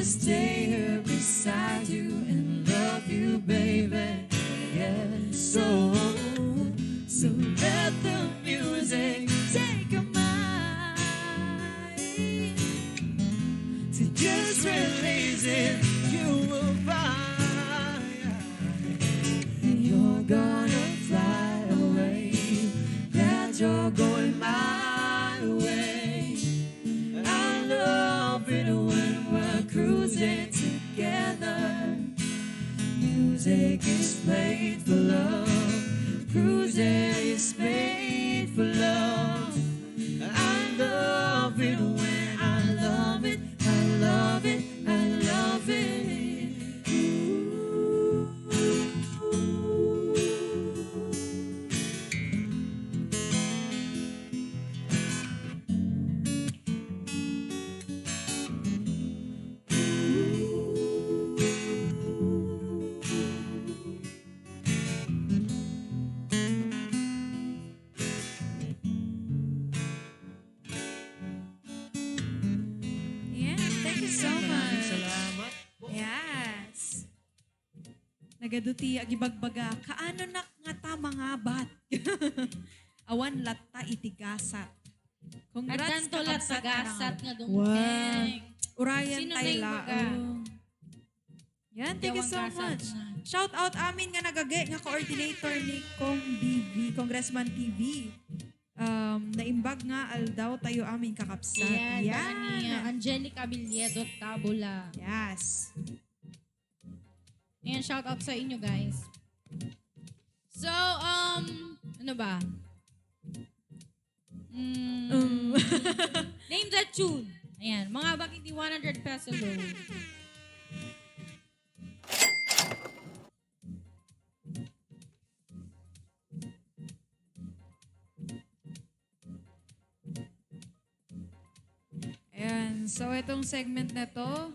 stay here beside you and love you, baby. Yeah, so let the music take a mind. So just release it, you will find you're gonna fly away. That you're going my way. I love it when we're cruising together. Music is made for love. Cruising is made for love. I love it when I love it. I love it. I love it. Ooh. Yeah, thank you so much. Salamat. Yes. Nagaduti agibagbaga. Kaano na nga ta mga bat? Awan latta itigasat. At Congrats danto lat kakabsat tagasat na nga Wow. dumteng. Urayan Sino na tayo yung baga? Yan, thank you so Jawang kasat much. na. Shout out amin nga nagage nga coordinator ni Kong DV, Congressman TV. Naimbag nga aldaw tayo amin kakapsat. Yeah, ni Angelica Villedo Tabula. Yes. Ayan, shout out sa inyo guys. So, ano ba? Name the tune. Ayan, mga bakit 100 peso low. Ayan, so itong segment na to,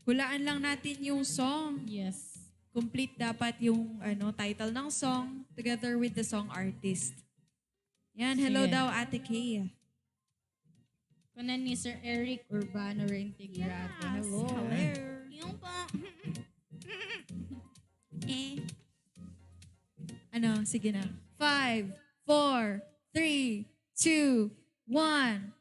hulaan lang natin yung song. Yes. Complete dapat yung title ng song together with the song artist. Yan, hello Sige. daw Ate Kay. Kunan ni Sir Eric Urbano Reintegrado. Hello. Yung pa. Sige na. 5, 4, 3, 2, 1.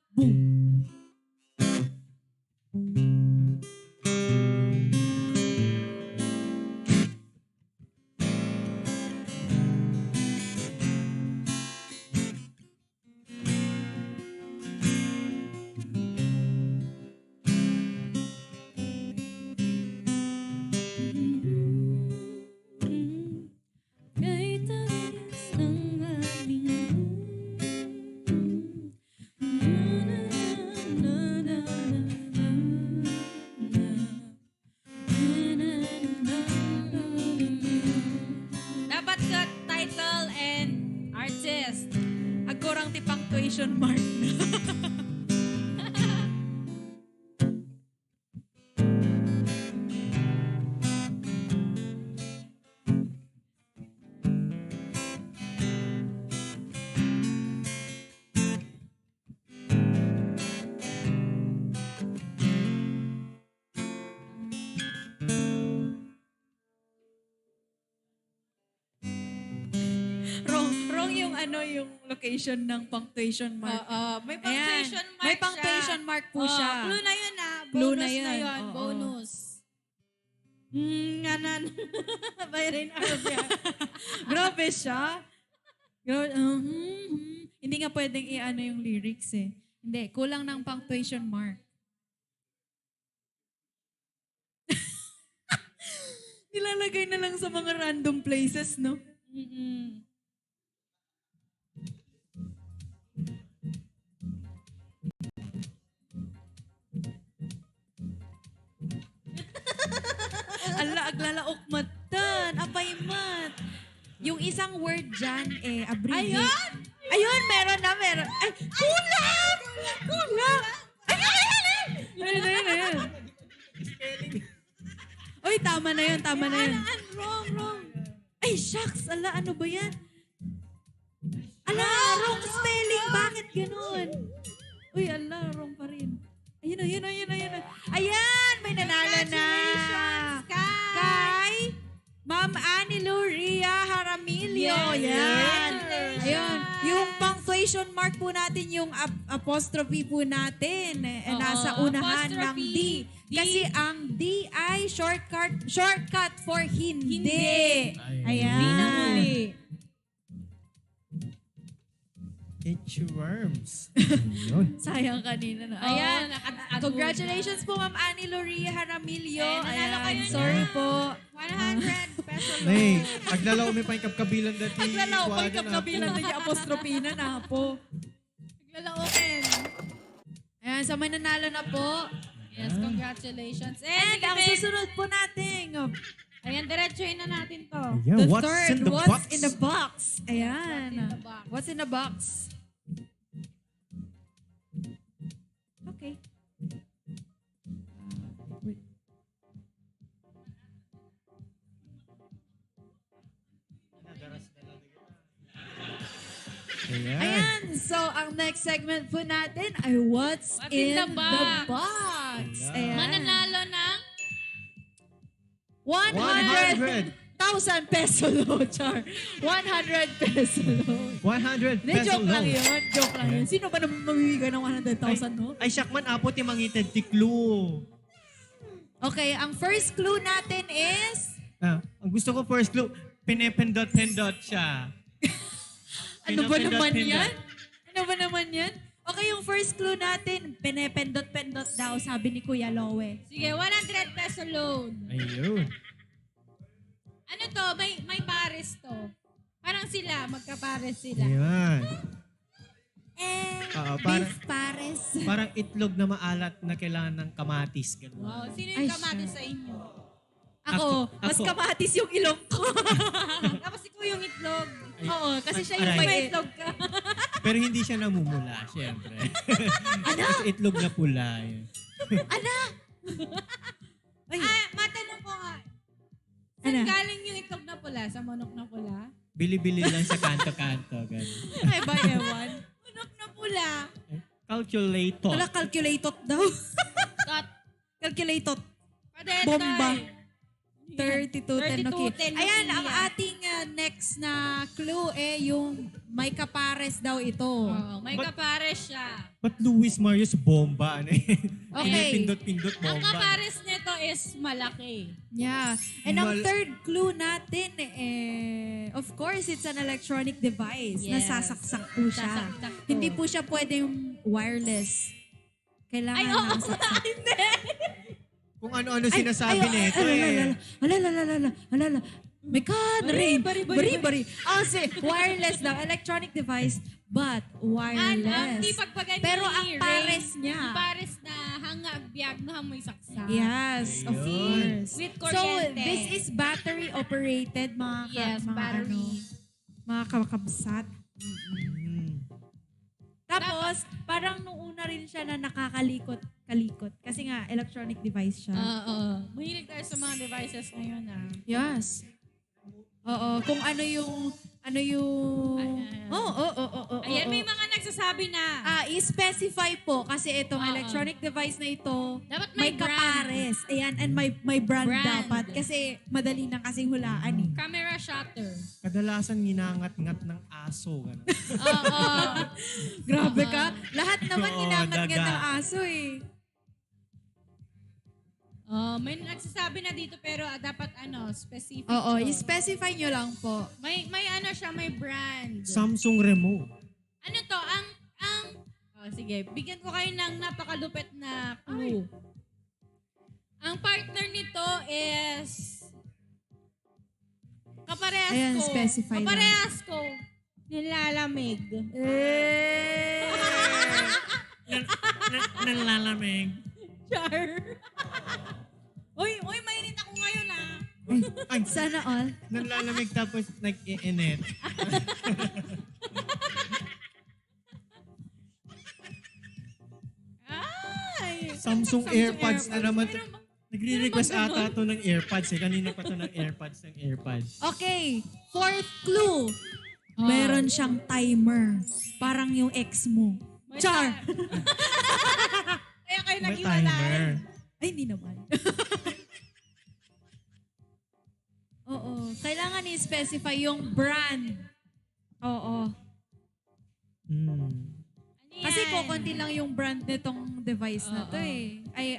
Kay tamis ng aming Dapat ka title and artist. Agorang ti punctuation mark na. wrong yung location ng punctuation mark. May Ayan. punctuation mark May punctuation siya. mark po siya. Clue na yun ah. Bonus Clue na na yun. yun. Oo. Bonus. Nganan. Bayrin Arabia. Grabe siya. Hindi nga pwedeng yung lyrics eh. Hindi, kulang ng punctuation mark. Nilalagay na lang sa mga random places, no? Ala, aglalaok matan, apay mat. Yung isang word dyan, abbreviate. Ayun! Ayun, meron. Ay, kulang! Kulang! Ayun. Uy, tama na yun. Wrong. Ay, shucks! Ala, ano ba yan? Ala, wrong spelling. Bakit ganun? Uy, ala, wrong pa rin. Ayun Ayun. Ayan, may nanalo na. Kay Ma'am Anilu Ria Jaramillo. Yan. Ayun. Yung punctuation mark po natin, yung apostrophe po natin, nasa unahan ng D. Kasi ang D ay shortcut for hindi. Ayan. Itchworms. Ayun. Sayang kanina na. Ayan. Congratulations po, Ma'am Annie Loria Jaramillo. nanalo kayo na. Sorry po. 100 pesos. Nay, aglalaw may pangkapkabilan dati. Naglalaw ko yung Kuwagan na kabilang po. na yung apostropina na po. Naglalaukin. Ayan, sa may nanalo na po. Yes, congratulations. And ang susunod po natin, Ayan, diretsuhin na natin to. Ayan, the what's third, in the what's box? in the box? Ayan. What's in the box? What's in the box? Okay. Ayan. Ayan. So, ang next segment po natin ay What's in the Box? Ayan. Ayan. Mananalo ng 100,000 peso load, Char. 100 peso load. 100 Hindi, peso joke lang loan. yun. Joke lang yun. Sino ba naman mamimigay ng 100,000, no? Ay, Shakman, apot yung mangited ti clue. Okay, ang first clue natin is... Ang gusto ko first clue, pinependot-pendot siya. Ano ba naman Pinependot-pendot. yan? Ano ba naman yan? Okay, yung first clue natin, pinependot-pendot daw, sabi ni Kuya Lowe. Sige, 100 peso loan. Ayun. Ano to? May pares to. Parang sila, magkapares sila. Ayan. Beef pares. Parang itlog na maalat na kailangan ng kamatis. Ganun. Wow, sino Ay, yung kamatis sa inyo? Ako, mas Ako. kamatis yung ilong ko. Tapos ikaw yung itlog. Oo, kasi siya yung Aray. may May itlog. itlog ka. Pero hindi siya namumula, syempre. Kasi itlog na pula. Yun. Ay, Matanong ko nga. Ano? Saan galing yung itlog na pula? Sa manok na pula? Bili-bili lang sa kanto-kanto. Ganun. ay ba, ewan? Manok na pula. Calculator. Wala, calculated daw. Got Calculated. Padetay. Bomba. 3210. Okay. 3210 Ayan, yung ang pilihan. ating next na clue yung may kapares daw ito. Oh, may kapares siya. Ba't Luis Marius bomba? Ano eh? Okay. Pindot-pindot Ang bomba. kapares nito is malaki. Yeah. And ang third clue natin, of course, it's an electronic device. Yes. Nasasaksak po siya. Sasaksak to. Hindi po siya pwedeng wireless. Kailangan Ay, oo. nasaksak. Hindi. Kung ano-ano sinasabi nito eh. Alala. My God, Rain. Bari. Kasi wireless daw, electronic device, but wireless. Di pagpaganyan Pero ang ni pares Ray, niya. Ang pares na hangag biyag na hamoy saksa. Yes, of Ayun. course. With So, kuryente. this is battery operated, Yes, battery. mga kakabsat. Mm. Tapos, parang nung una rin siya na nakakalikot. Kasi nga, electronic device siya. Oo. Mahilig tayo sa mga devices ngayon Yes. Oo, kung ano yung... Ayan. Oo. Ayan, may mga nagsasabi na. I-specify po kasi itong Oo. electronic device na ito, Dapat may may brand. kapares. Ayan, and may brand, Brand. dapat. Kasi madali nang kasing hulaan eh. Camera shutter. Kadalasan ginangat-ngat ng aso. Ganun. Oo. Grabe ka. Lahat naman Oo, ginangat-ngat daga. ng aso eh. May nagsasabi na dito pero dapat specific. Oo, to. i-specify nyo lang po. May siya, may brand. Samsung remote. Ano to? Sige, bigyan ko kayo ng napakalupit na clue. Ang partner nito is kaparehas Ayan, ko. specify lang. Kaparehas ko. Nilalamig. Nanlalamig. Char. Uy, mainit ako ngayon Ay, Sana all. nanlalamig tapos nag-i-init. Ay. Samsung AirPods na naman. Meron ba- Nagre-request meron ba ata to ng AirPods eh. Kanina pa to ng AirPods. Okay, fourth clue. Oh. Meron siyang timer. Parang yung ex mo. May Char! Kaya kayo May nag-iwalay. timer. Ay, hindi naman. Oo. Kailangan i-specify yung brand. Oo. Hmm. Ano Kasi yan? kukunti lang yung brand nitong device na to Oo. eh. Ay,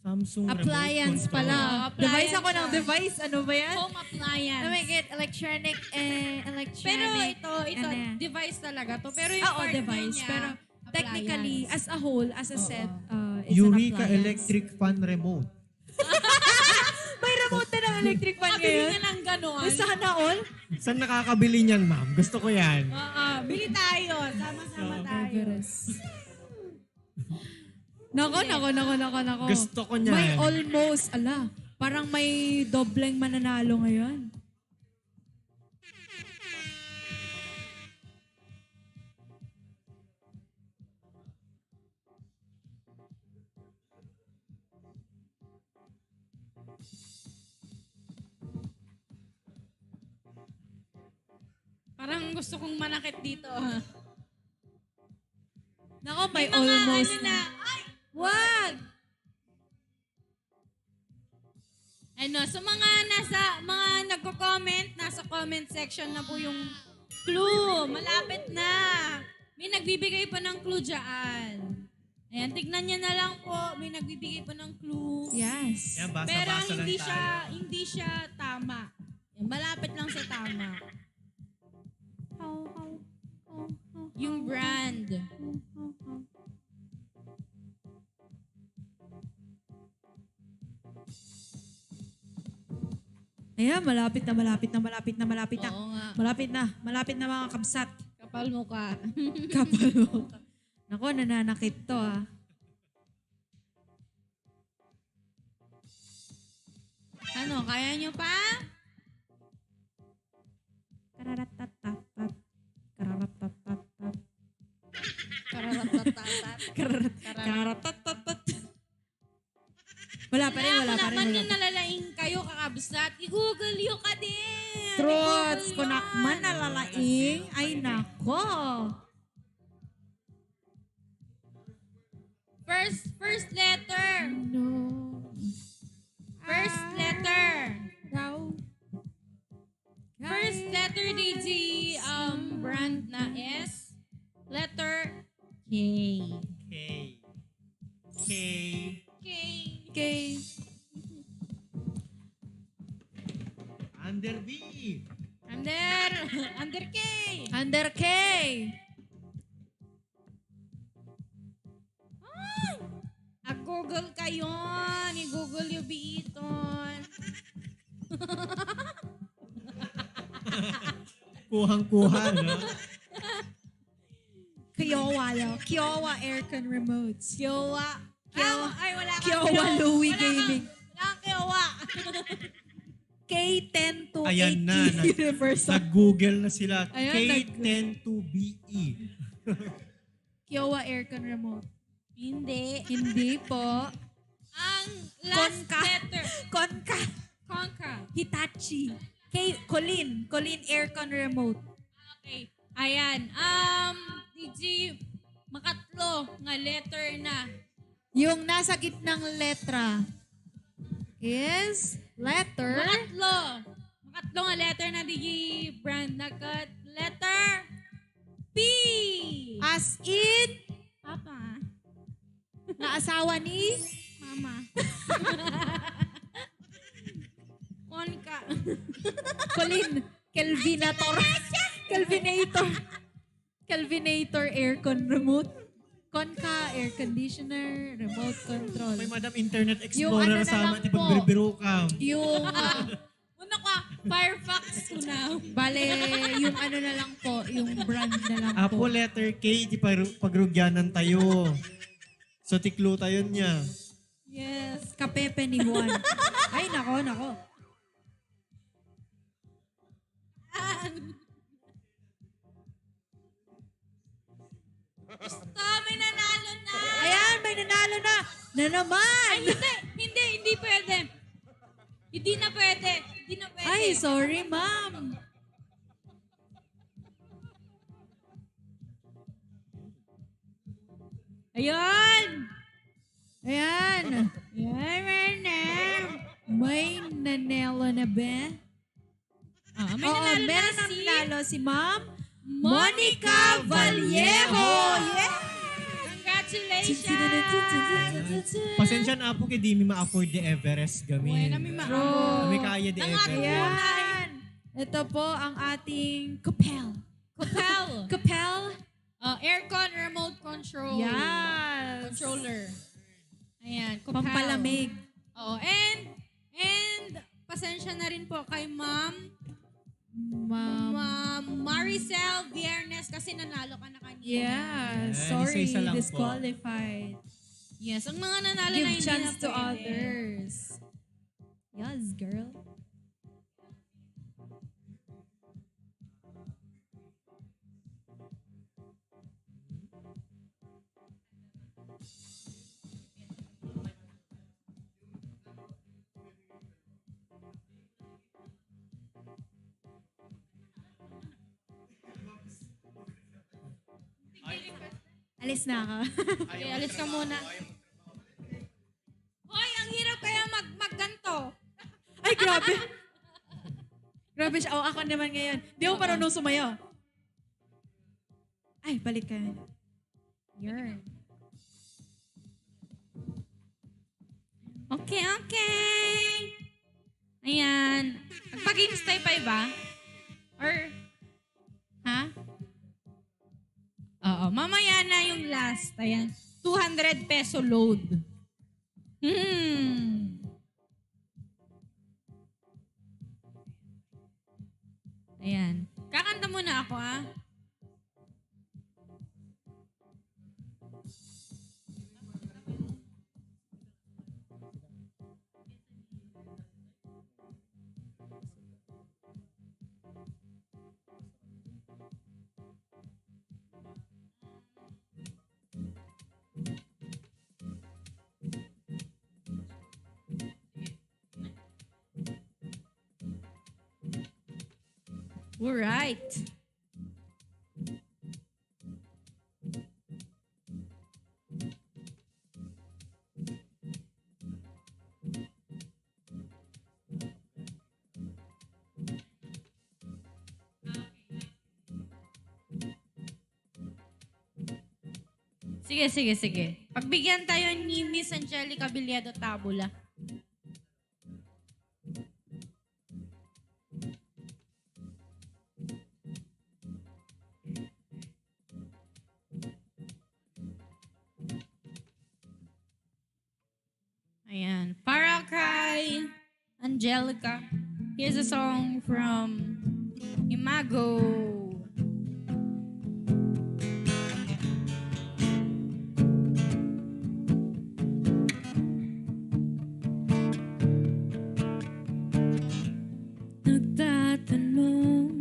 Samsung appliance remote control. pala. Oo, appliance Device ako ng siya. device. Ano ba yan? Home appliance. Oh my God, electronic. Pero ito, Ano yan? device talaga to. Pero yung Oo, partner device. niya, Pero technically, appliance. as a whole, as a Oo. set, it's Eureka an appliance. electric fan remote. May remote na ng electric fan Makabili ngayon. ka ng ganon. Sana all? Saan nakakabili niyan, ma'am? Gusto ko yan. Oo, bili tayo. Sama-sama tayo. Nako. Gusto ko niyan. May almost, parang may dobleng mananalo ngayon. Parang gusto kong manakit dito. Nako, may Mga almost ano na. ay, Wag! sa mga nagko-comment, nasa comment section na po yung clue. Malapit na. May nagbibigay pa ng clue dyan. Ayan, tignan niya na lang po. May nagbibigay pa ng clue. Yes. Yan, Pero basa-basa lang tayo. hindi siya tama. Yan, malapit lang sa tama. Yung brand. Ayan, malapit na. Oo nga. Malapit na mga kabsat. Kapal mo ka. Kapal mo. Nako, nananakit to Ano, kaya nyo pa? Kararatatat. Kararatatat. Kararatatat. Kararatatat. Wala pa rin. Naman yung nalalaing kayo, kakabsat. I-google you ka din. Truths. I-google Kung yun. man nalalaing, ay nako. First letter. No. First letter. First letter DG brand na S. Letter K. K. K. K. Okay. Under B. Under K. Under K. Google kayo. I-google yung biiton. Kuhang-kuha, no? Kiowa Aircon Remotes. Kiowa. Ay, wala kang Kiowa Louie Gaming. Wala kang Kiowa. K10 to Ayan 80 na. Universal. Nag-google na sila. Ayan, K10-2BE. Kiowa Aircon Remote. Hindi. Hindi po. Ang last Konka. letter. Konka. Hitachi. Colin Aircon Remote. Okay. Ayan. DJ, makatlo nga letter na. Yung nasa gitnang letra is letter Makatlo nga letter na DJ brand na cut. Letter P. as in Papa. na asawa ni Mama. Konka. Colin. Kelvinator Aircon Remote. Konka Air Conditioner Remote Control. May Madam Internet Yung ano Explorer na sa lang amin. po. Pagbiro ka. Yung Una ka, Firefox ko na. bale, yung ano na lang po, yung brand na lang Apo po. letter K, di pagrugyanan tayo. So tiklo tayo niya. Yes, kapepe ni Juan. Ay, nako. May nanalo na. Ayan, may nanalo na. Na naman. Hindi pwede. Hindi na pwede. Ay, sorry, ma'am. Ayun! Ayan. Yan, Mernem. May nanelo na ba? May Oo, nanalo meron na ang si nanalo si Ma'am Monica Vallejo. Yeah! Congratulations! Pasensya na po kay di mi ma-afford the Everest Uy, gamin. nami Kami kaya the Ang ating Everest. Ayan. Ito po ang ating Capel. Kapel. Capel. Aircon remote control. Yes. Controller. Ayan, Kapel. Pampalamig. Oo, and pasensya na rin po kay Ma'am Maricel Viernes kasi nanalo ka na kanina. Yes. Ayan, Sorry, isa-isa lang po. disqualified. Yes, ang mga nanalo na Give hindi chance na to pwede. others. Yes, girl. Alis na ako. Okay, alis ka muna. Hoy, ang hirap kaya magganto. Ay, grabe. Grabe siya. Oh, ako naman ngayon. Di ako marunong sumayaw. Ay, balik ka. Yun. Okay. Ayan. Magpag-instay pa ba? Or, ha? Oo, mamaya na yung last. Ayan. 200 peso load. Ayan. Kakanta muna ako, ah. All right. Sige. Pagbigyan tayo ni Miss Angelica Villado Tabula. Ayan. Para kay Angelica, here's a song from Imago. Nagtatanong,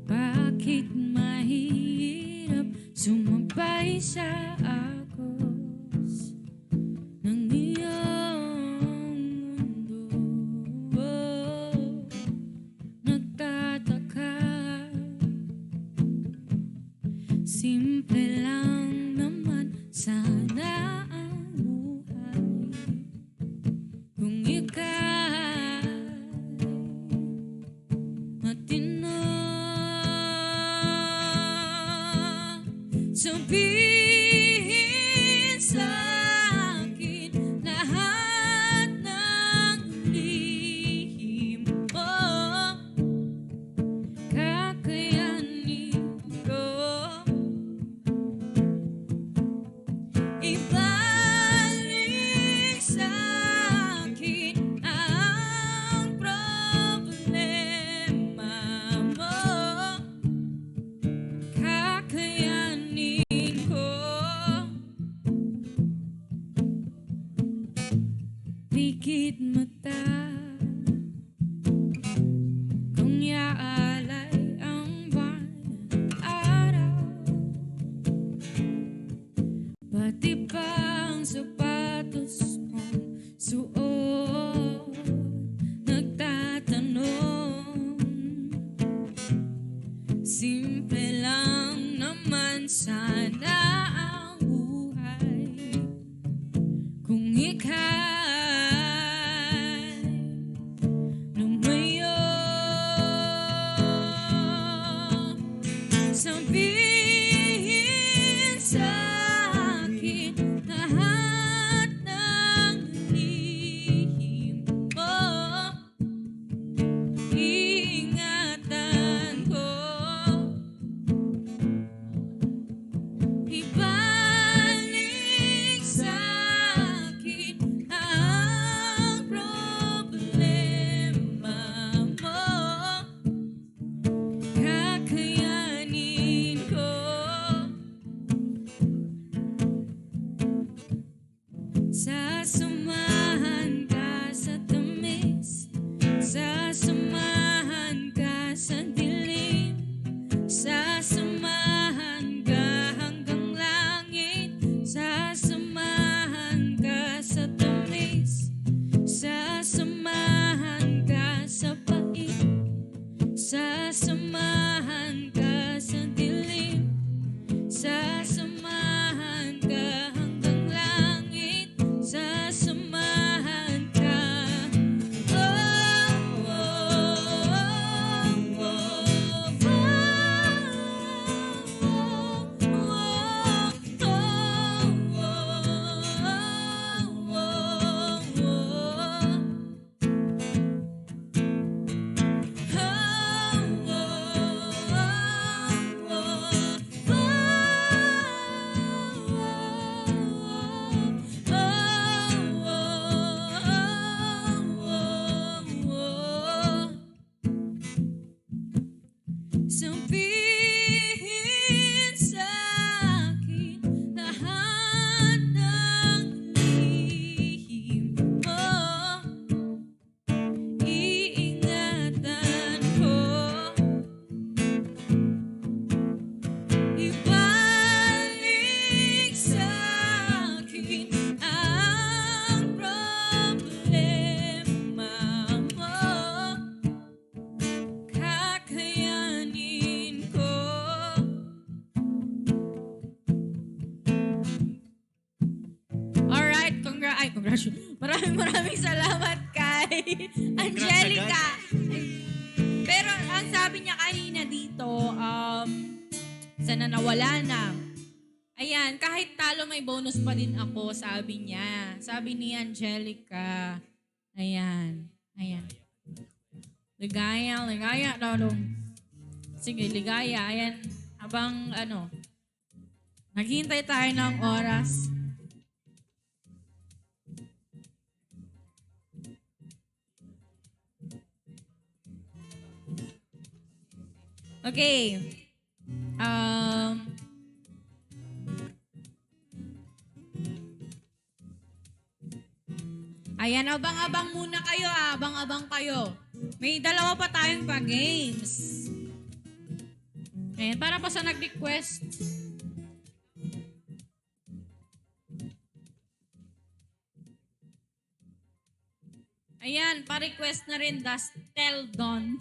bakit mahirap sumabay sa agos ng iyong mundo? Nagtataka, simple lang naman sana ang buhay kung ikaw matino. Sabihin sa akin lahat ng lihim mo, kakayanin ko. Ibalik sa akin ang problema mo, kakayanin ko. Pikit mata, kung yaalay ang buwan at araw, pati pa ang sapatos kong suot. Nagtatanong, simple lang naman sana Sabihin sa akin lahat ng lihim mo. Iingatan ko. Ibalik sa akin ang problema mo. Kakayanin ko. Sasamahan ka sa tamis, sasamahan ka sa dilim, sasamahan ka hanggang langit, sasamahan ka sa tamis, sasamahan ka sa pait, sasamahan ka sa dilim, sasamahan ka hanggang langit, sasamahan ka. Oh, oh, oh, sabihin sa akin lahat ng lihim mo. Iingatan ko. Ibalik sa akin ang problema mo. Kakayanin ko. Alright, congratulations. Maraming salamat kay Angelica. Pero ang sabi niya kanina dito, sana nawala na. Ayan, kahit talo may bonus pa din ako, sabi niya. Sabi ni Angelica. Ayan. Ligaya. Sige, ligaya. Ayan, habang naghihintay tayo ng oras. Okay. Ayan, abang-abang muna kayo. Abang-abang kayo. May dalawa pa tayong pa-games. Ayan, para pa sa nag-request. Ayan, pa-request na rin Dastel Don.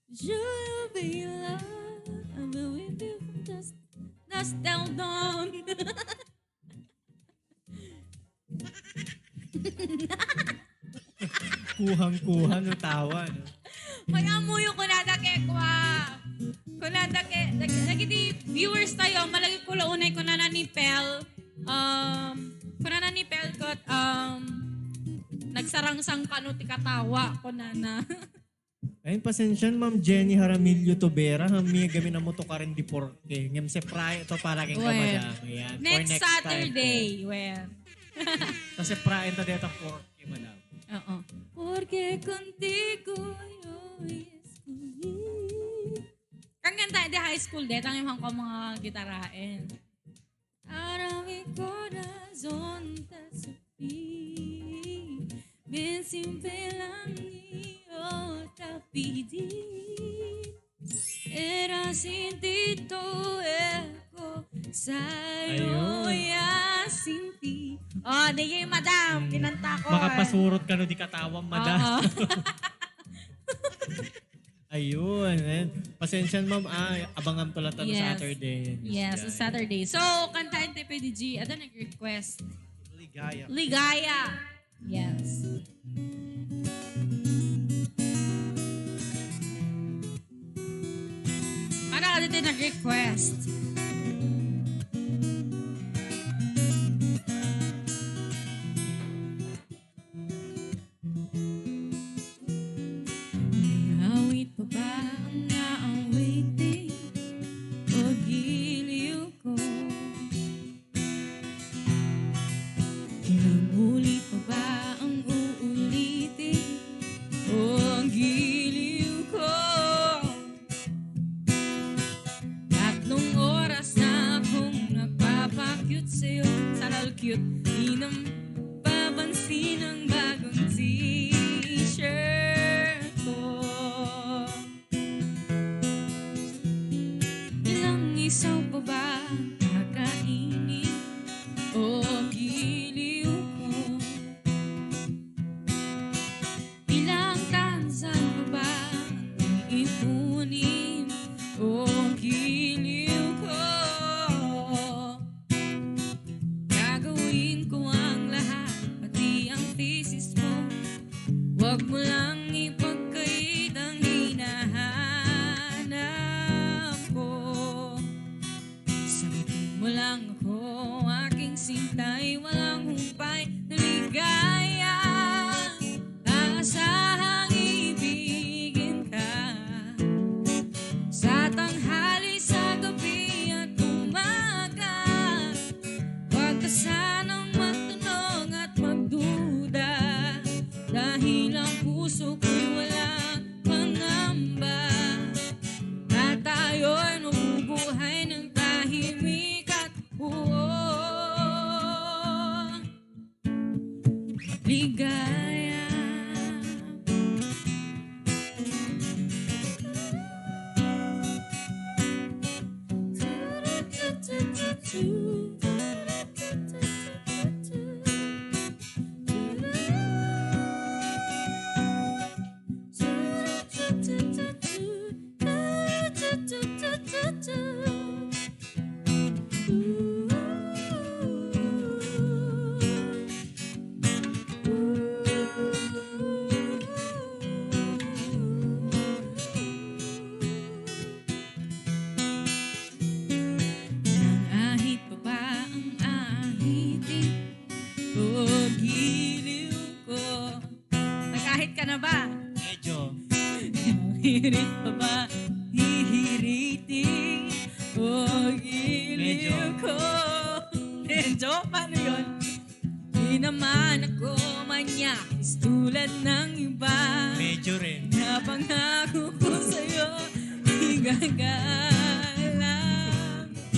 You'll be loved, I will with you from Dastel Don. Kuhang-kuha no tawa. No? Mag-amuyo ko na dake kwa. Kuna dake di viewers tayo malagi ko launay ko na nanipel. Kuna nanipel ko nagsarangsang kanu ti katawa ko na. Ayun, pasensyon, Ma'am Jenny Jaramillo Tobera. Hami gamin na mo to ka rin di porke. Ngam se pray ito para kang kamadam. Ayan. Next Saturday. Well. Kasi pray ito dito porke, madam. Oo. Porque contigo yo escogí. Kang ganda di high school dito ang imong ko mga gitarain. Para mi corazón te supí, bien simple lang yo te pedí. Era sin ti todo eco, sa'yo ya sin ti. Oh, di kayo, madam. Kinanta ko. Makapasurot ka no di katawang, madam. Ayun. Pasensya, ma'am. Abangan to lang sa Saturday. Yes, sa Saturday. So, kantaan tayo PDG. Ano nag-request? Ligaya. Ligaya. Yes. Para ka dito nag-request. Awit pa ba ang naawitin o giliw ko? Ilang ulit pa ba ang uulitin o ang giliw ko? 3 oras na akong nagpapakyut sa'yo. Sana all cute, di na papansin ang bagong t-shirt ko. Ilang isaw pa ba kakainin o giliw ko? Ilang tansan pa ba iipunin o giliw ko? Gagawin ko ang lahat, pati ang thesis mo. Huwag mo lang ipagkait ang hinahanap ko. Sagutin mo lang ako, aking sintay, walang humpay na ligaya. Aasahang ibigin ka sa tanghali, sa gabi at umaga. Huwag ka sanang magtanong at magduda, dahil ang puso ko'y walang pangamba. At tayo'y nabubuhay ng tahimik at buo. Ligaya. Ahit pa ba ang ahitin o giliw ko? Nag-ahit ka na ba? Medyo. Hirit pa ba? Hihiritin o giliw Medyo. ko? Medyo? Paano yun? Di naman ako manyakis tulad ng iba. Medyo rin. Napangako ko sa'yo, igagalang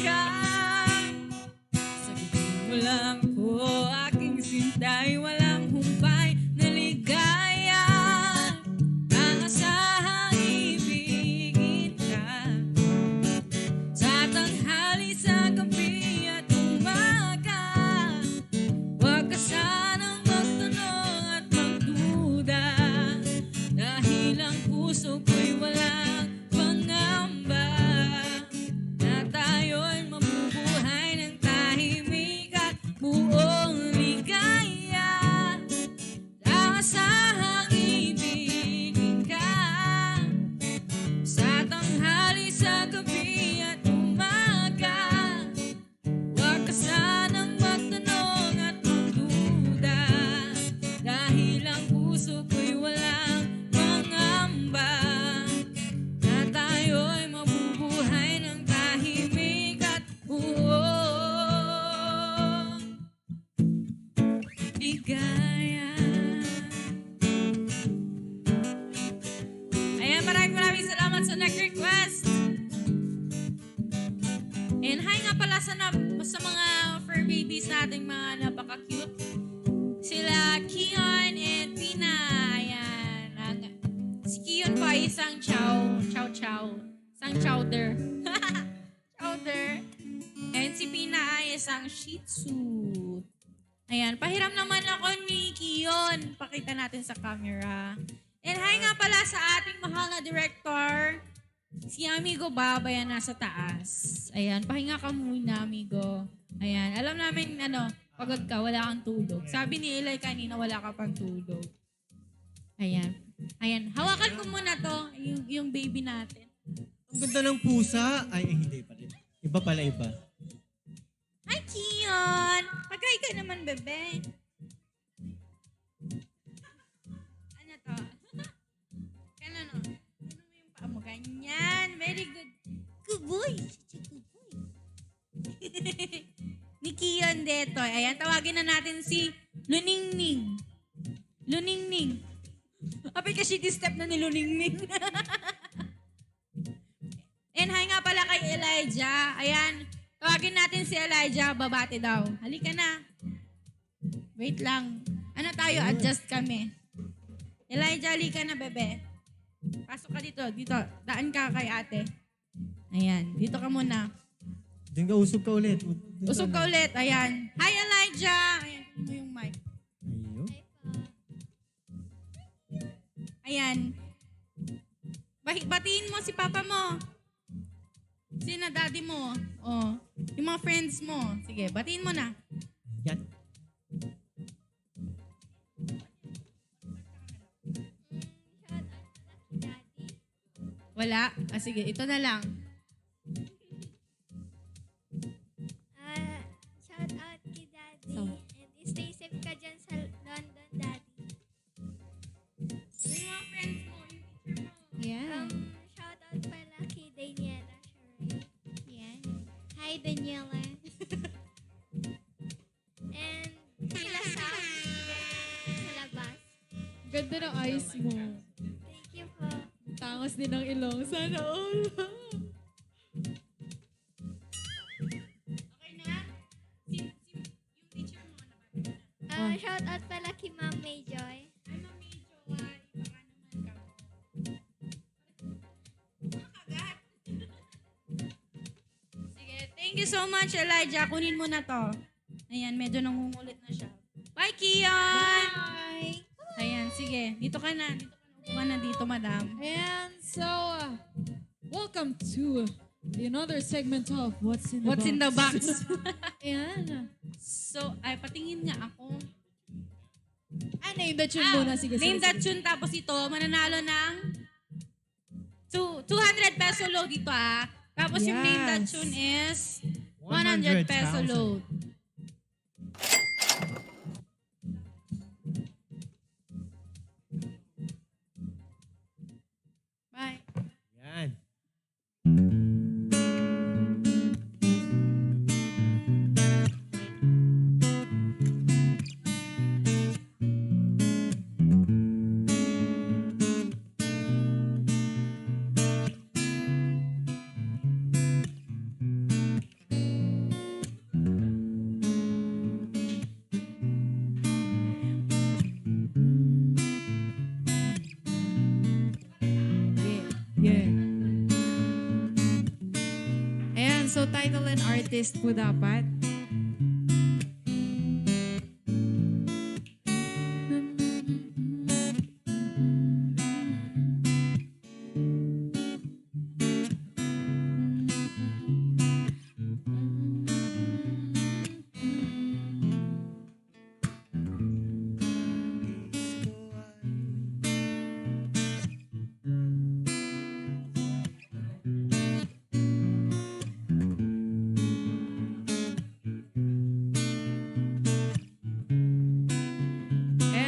ka. Sagutin mo lang ko, aking sintay, walang humpay na ligaya. Aasahang ibigin ka sa tanghali, sa gabi at umaga. Huwag ka sanang magtanong at magduda, dahil ang puso ko'y walang pangamba. Na tayo'y mabubuhay ng tahimik at buong ligaya. Aasahang ibigin ka sa tanghali, sa gabi at umaga. Huwag ka sanang magtanong at magduda, dahil ang puso ko'y walang pangamba. Na tayo'y mabubuhay ng tahimik at buong ligaya. Ayan, maraming salamat sa nag-request. And hi nga pala sa mga fur babies nating mga napaka-cute. Sila Kion and Pina. Ayan. Si Kion po ay isang chow. Isang chowder. Chowder. And si Pina ay isang Shih Tzu. Ayan. Pahiram naman ako ni Kion. Pakita natin sa camera. And hi nga pala sa ating mahal na director, si Amigo Bob. Ayan, nasa taas. Ayan. Pahinga ka muna, amigo. Ayan. Alam namin, pagod ka, wala kang tulog. Sabi ni Eli kanina, wala ka pang tulog. Ayan. Ayan. Hawakan ko muna to, yung baby natin. Ang ganda ng pusa. Ay, hindi pa rin. Iba pala, iba. Hi, Kion! Pag-hi ka naman, bebe. Ano to? Kailan no? Ano mo yung paa mo? Ganyan. Very good. Good boy. Good boy. Ni Kion Detoy. Ayan, tawagin na natin si Luningning. Luningning. Apay ka shitty step na ni Luningning. And hi nga pala kay Elijah. Ayan, tawagin natin si Elijah. Babati daw. Halika na. Wait lang. Ano tayo? Adjust kami. Elijah, halika na, bebe. Pasok ka dito. Dito. Daan ka kay ate. Ayan. Dito ka muna. Diyan ka, usog ka ulit. Usog ka ulit. Ayan. Hi, Elijah. Ayan. Ano mo yung mic? Ayun. Ayan. Batiin mo si papa mo. Sina daddy mo. Oh. Yung mga friends mo. Sige, batiin mo na. Yan. Wala? Ah, sige, ito na lang. Shout out kay Daddy. And stay safe ka dyan sa London, Daddy. Yung mga friends mo, yung teacher mo. Yeah. Shout out pala kay Daniela Sharay. Yeah. Hi, Daniela. And sila sa labas. Ganda ng eyes mo. Thank you po. Tangos din ng ilong. Sana all. Okay na? Yung teacher mo, ano ba? Shout out pala kay Ma'am Mayjoy. Ay, Mami Joy. Baka naman ka mo. Makagat. Sige, thank you so much, Elijah. Kunin mo na to. Ayan, medyo nangungulit na siya. Bye, Kian! Bye. Ayan, sige. Dito ka na. Upo ka na dito, madam. And so, welcome to another segment of What's in the What's Box. in the box? Ayan. So, ay, patingin nga ako. Name the tune muna. Sige, sige. Name that tune. Tapos ito, mananalo ng 200 peso load dito, ah. Tapos yung name that Yes. tune is 100 peso 100,000. load. Bye. Yan. Yeah. Ayan, so title and artist po dapat.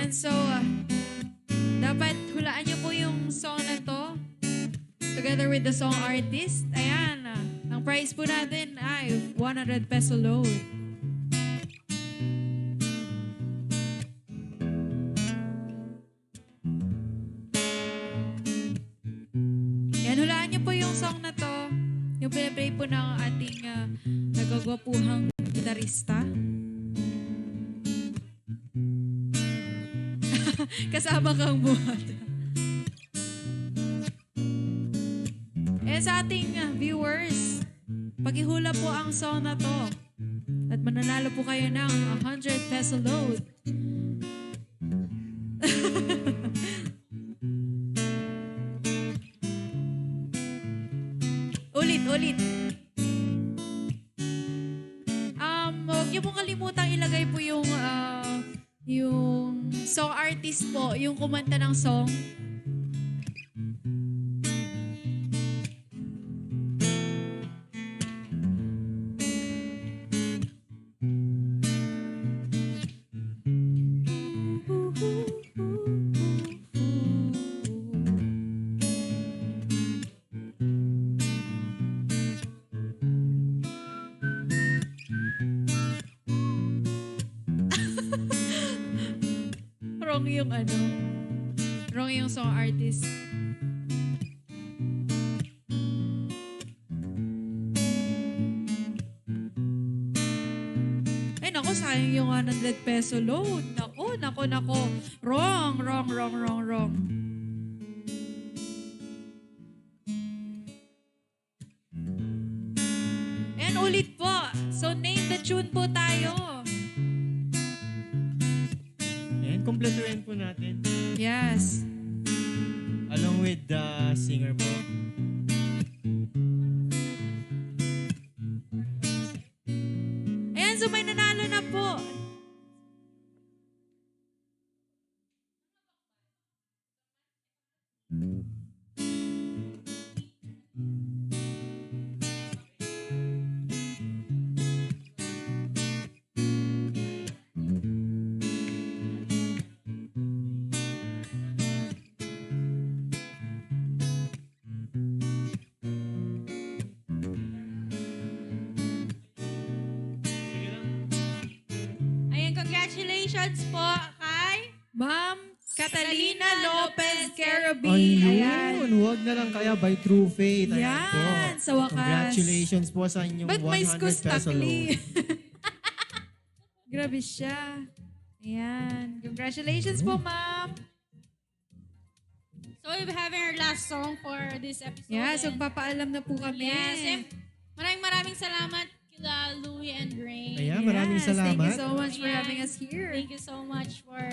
And so, dapat hulaan niyo po yung song na to together with the song artist. Ayan, ang price po natin ay 100 peso load. Yan, hulaan niyo po yung song na to. Yung play po ng ating nagagwapuhang gitarista. Kasama kang buhat. Sa ating viewers, pakihula po ang song na to. At mananalo po kayo ng 100 peso load. Ulit. Huwag niyo pong kalimutang ilagay po yung song artist po, yung kumanta ng song. wrong yung ano. Wrong yung song artist. Ay, naku, sayang yung 100 peso load. Naku. Wrong. And ulit po. So, name the tune po tayo. Ayan, kompletuhin po natin. Yes. Along with the singer po. Ayan, so may nanalo na po. Ayan, congratulations po kay Ma'am Catalina Lopez Carabin. Ayun, huwag na lang kaya by True Faith. Ayan Yan, po. sa wakas. Congratulations po sa inyong Ba't may 100 peso loan. skustakli? Grabe siya. Ayan. Congratulations po, ma'am. So we're having our last song for this episode. Yeah, so And- papaalam na po kami. Yes, and maraming salamat kila Louie and Rain. Ayan, maraming Yes, salamat. Thank you so much for Ayan. having us here. Thank you so much for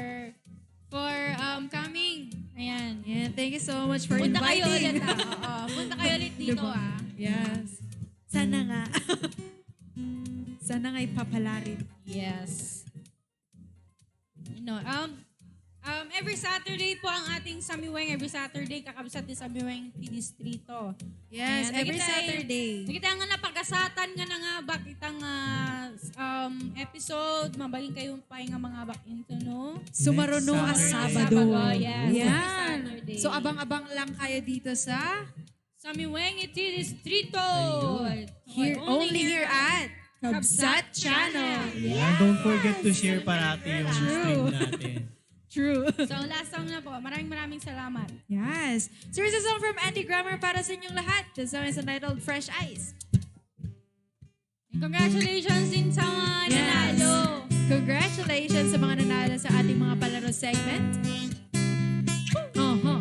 coming. Ayan. Yeah, thank you so much for Punta kayo ulit inviting. Oo, punta kayo ulit dito Diba? Yes. Sana nga. Sana nga ipapalarin. Yes. Every Saturday po ang ating Samiweng. Every Saturday, kakabsat ni Samiweng ti Distrito. Yes, Ayan, every nakita- Saturday. Nakita nga napagkasatan nga na nga bakit ang episode, mabaling kayong paing nga mga bakinto, no? Sumaruno as Next Sabado. Yes, Yan. every Saturday. So abang-abang lang kayo dito sa Samiweng iti Distrito. here, only here at Kabsat Channel. Ayan, don't forget to share parati yung stream natin. True. So, last song na po. Maraming salamat. Yes. So here's a song from Andy Grammer para sa inyong lahat. The song is entitled Fresh Eyes. And congratulations din sa mga Yes. nanalo. Congratulations sa mga nanalo sa ating mga palaro segment. Uh-huh.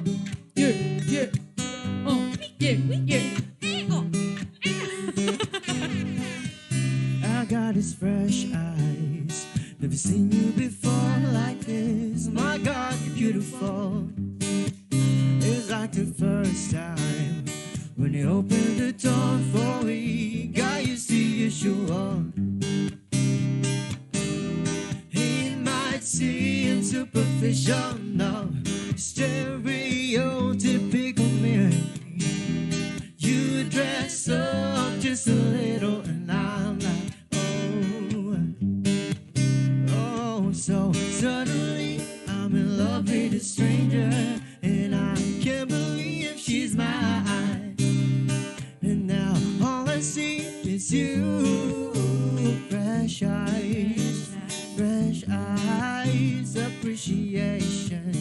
Yeah. Oh, yeah. I got his fresh eyes. Never seen you before like this. My God, you're beautiful. It's like the first time when you opened the door for me. Got used to your usual. It might seem superficial, no, stereotypical me. You dress up just a little, and I'm like, oh, so suddenly I'm in love with a stranger, and I can't believe she's mine. And now all I see is you, fresh eyes, appreciation.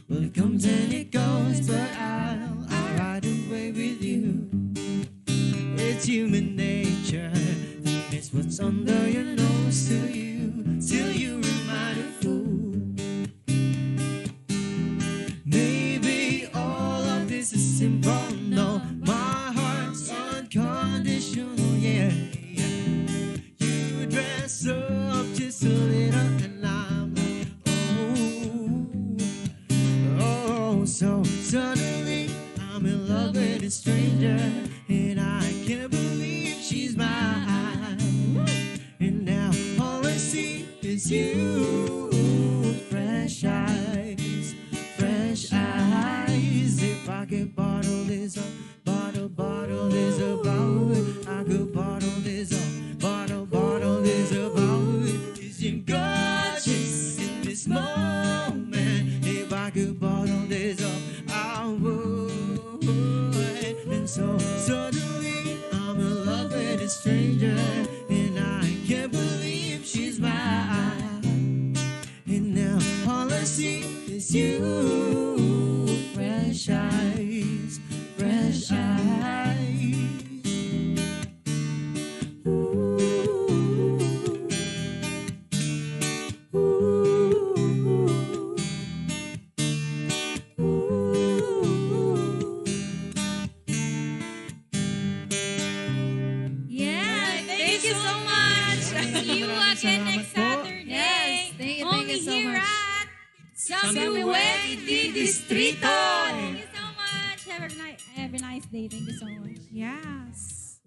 Well, it comes and it goes, but I'll ride away with you. It's human nature. It's what's under your nose to you, till you remind a fool. Maybe all of this is simple. No, my heart's unconditional. Yeah. You dress up just a little, and I'm like, oh, so suddenly I'm in love with a stranger, and I can't believe she's mine. And now all I see is you, fresh eyes, fresh eyes. If I could bottle this up, bottle this about, I could bottle this up, bottle this about. Is you gorgeous in this moment? If I could bottle this up, I would. And so suddenly again next salamat po. Saturday. Yes, thank you Only so here much. at Sambueti Distrito. Thank you so much. Have a nice day. Thank you so much. Yes.